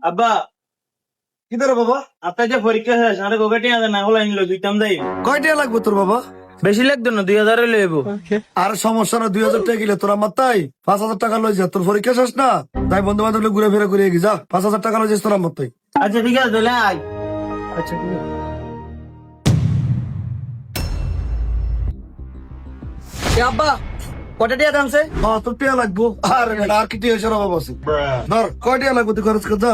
আব্বা কি ধরো বাবা? আপনার যে পরীক্ষা শেষ আরে গোগাটি আদা না হলো আইনলো দুইটাম দেই কয়টা লাগবে তোর বাবা? বেশি লাগতো না 2000 লইব। আর সমস্যা না, 2000 টাকা গেলে তোর আমার তাই 5000 টাকা লই যা, তোর পরীক্ষা শেষ না, তাই বন্ধু বান্ধব ঘুরে ফিরে করে গিয়ে যা, 5000 টাকা লই যাস তোর আমার তাই। আচ্ছা ঠিক আছে তাহলে আয়। আচ্ছা ঠিক আছে। আব্বা কটা টিয়া দামছে? তোর টিয়া লাগবো আর কি টিয়া এসে অভাব আছে? ধর কয় টিয়া লাগবো তুই খরচ কর যা,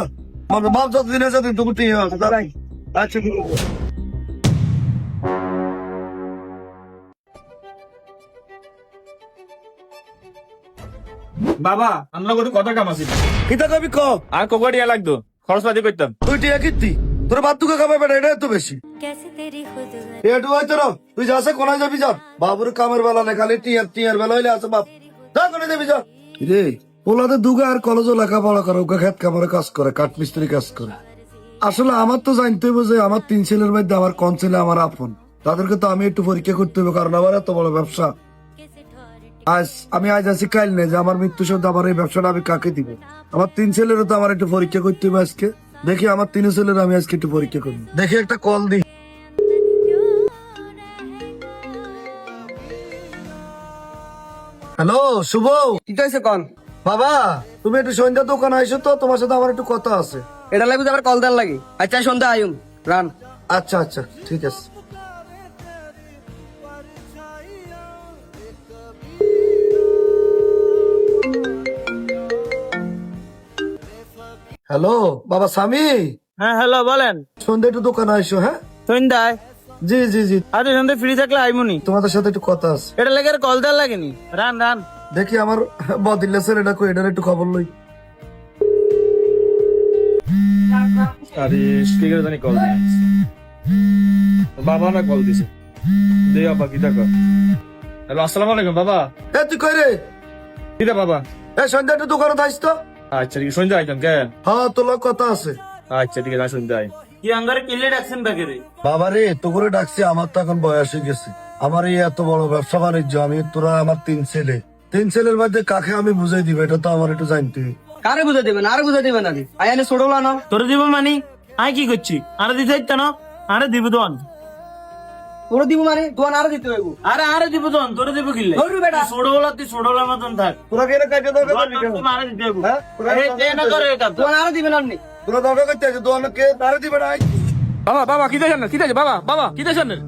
আমার বাপ যতদিন আছে তুই তোকে টিয়া আছে দাঁড়াই। আচ্ছা ঠিক আছে। বাবা আমরা কত কত কাম আছে কিতা কবি ক, আর কোকড়িয়া লাগতো খরচ পাতি করতাম। তুই টিয়া কিত্তি তোর বাদ দুকে খাবে বেটা, এটা এত বেশি এটু হয়তো না, তুই যাচ্ছে কোনায় যাবি যা, বাবুর কামের বেলা না খালি টিয়ার টিয়ার বেলা হইলে আছে বাপ যা কোনে যাবি যা। রে ওলাদের দুগা আর কলেজও লেখাপড়া করে, ওকে খেত কামড়ে কাজ করে, কাঠ মিস্ত্রি কাজ করে। আসলে আমার তো জানতে হবে যে আমার 3 ছেলের মধ্যে আমার কোন ছেলে আমার আপন, তাদেরকে তো আমি একটু পরীক্ষা করতে হবে, কারণ আমার এত বড় ব্যবসা। আমি আজ আছি কাল নেই, যে আমার মৃত্যু সত্ত্বে আমার এই ব্যবসাটা আমি কাকে দিব? আমার 3 ছেলেরও তো আমার একটু পরীক্ষা করতে হবে আজকে। দেখি আমার 3 ছেলের আমি আজকে একটু পরীক্ষা করি, দেখি একটা কল দিই। হ্যালো শুভ, কি কইছে কোন? বাবা তুমি একটু সন্ধ্যা দোকান আইসো তো, তোমার সাথে আমার একটু কথা আছে। এটা লাগবে আবার কল দেন লাগি। আচ্ছা সন্ধ্যা আয়ুম রান। আচ্ছা আচ্ছা ঠিক আছে। হ্যালো বাবা স্বামী, হ্যাঁ হ্যালো বলেন। সন্ধ্যা একটু দোকান আইসো। হ্যাঁ সন্ধ্যায়? জি জি জি, আরে সন্ধ্যায় ফ্রি থাকলে আইমুনি। তোমাদের সাথে একটু কথা আছে। এটা লেগে আর কল দেওয়ার লাগেনি। Run run. দেখি আমার বদিল্লা স্যার এটা কই, এটার একটু খবর লই। আরে স্পিকার জানি কল দিছে বাবা না কল দিছে দে বাবা কিটা কর। হ্যালো আসসালামু আলাইকুম বাবা। এ তুই কই রে? কিটা বাবা? এ সন্ধ্যা একটু দোকানে থাইস তো। আচ্ছা ঠিক আছে সন্ধ্যা আইতাম কে? হ্যাঁ তোর লগে কথা আছে। আচ্ছা ঠিক আছে সন্ধ্যা আই। কি আঙ্গারে কিলে ডাকছেন বাকি রে? বাবা রে তো করে ডাকছি, আমার তো এখন বয়স হয়ে গেছে, আমার এই এত বড় ব্যবসা বাণিজ্য, আমি তোরা আমার 3 ছেলে, 3 ছেলের মধ্যে কাকে আমি বুঝাই দিব এটা তো আমার একটু জানতে হবে। কারে বুঝা দিবেন? আর বুঝা দিবেন নাকি? আয়ানে ছোড়লা না। তোরে দিব মানি? আই কি করছি? আরে দিতে ইচ্ছা না? আরে দিব তো আন। তোর দিব মানে দোয়ান আর দিতে হইব। আরে দিব তো আন, তোরে দিব কিলে? ধরবি বেটা। তুই ছোড়ওলা মতন থাক। তোরা কি এটা কাটে দাও? আরে দিতে হইব। হ্যাঁ? এই দে না করে এটা। দোয়ান আর দিবেন আপনি। তোরা দাও করতে আছে, দোয়ান কে তারে দিবে না? বাবা বাবা কিটা জানেন কিটা বাবা বাবা কিটা জানেন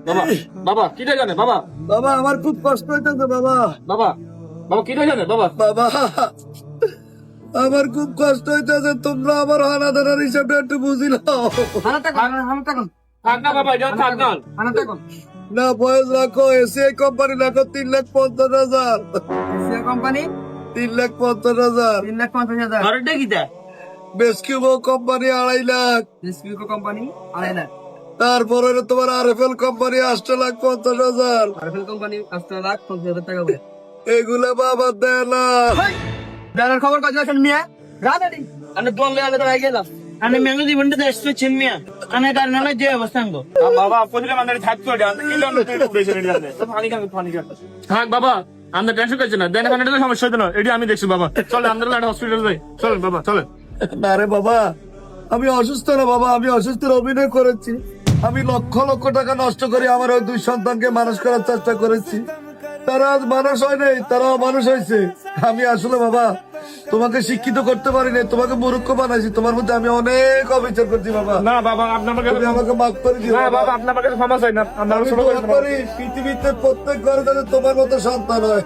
বাবা বাবা কিটা জানেন বাবা বাবা আমার খুব কষ্ট হইতেছে বাবা, বাবা বাবা কিটা জানেন বাবা বাবা আমার খুব কষ্ট হইতেছে, তোমরা আমার হানাদারের হিসাবটা একটু বুঝিলাও। হানাটা কোন? হানাটা কোন? থাক না বাবা এটা থাক না। হানাটা কোন? না বয়স রাখো, এসিআই কোম্পানি রাখো 3,50,000। Asia company 3,50,000। 3,50,000। আরেটা কিটা? বেসকিউবো কোম্পানি 2.5 লাখ। ডিসপিউকো কোম্পানি আড়াই লাখ। তারপরে তোমার আরএফএল কোম্পানি 8,50,000। আরএফএল কোম্পানি 8,50,000 টাকা বলে। এগুলা বাবা দেয় না। দাদার খবর কত আছেন মিয়া? রানাডি আমি দোয়ান লয়ে তো আই গেলাম। আমি মেঙ্গো জীবনটা দেশে চিনমিয়া আমি কারণ না যে অবস্থান গো বাবা প্রতিটা মানুষের থাক করে দেন কিলো তুই উড়েছে এটা জানে পানি খান থাক বাবা আমরা টেনশন করছি না দেন ফান্ডের সমস্যা হতো না এটা আমি দেখছি বাবা চলে আমরা একটা হসপিটাল যাই চলেন বাবা চলেন। না রে বাবা, আমি অসুস্থ না বাবা, আমি অসুস্থের অভিনয় করেছি, আমি লক্ষ লক্ষ টাকা নষ্ট করে আমার ওই 2 সন্তানকে মানুষ করার চেষ্টা করেছি, তারা আজ মানুষ হয় নাই, তারাও মানুষ হয়েছে। আমি আসলে বাবা তোমাকে শিক্ষিত করতে পারিনি, তোমাকে মূর্খ বানাইছি, তোমার মধ্যে আমি অনেক অবিচার করছি বাবা। না বাবা আপনার তুমি আমাকে মাফ করে দিও না বাবা আপনার কাছে ক্ষমা চাই না আপনার আমি ছোট দোয়া করি পৃথিবীতে প্রত্যেক ঘরে যেন তোমার মতো সন্তান হয়।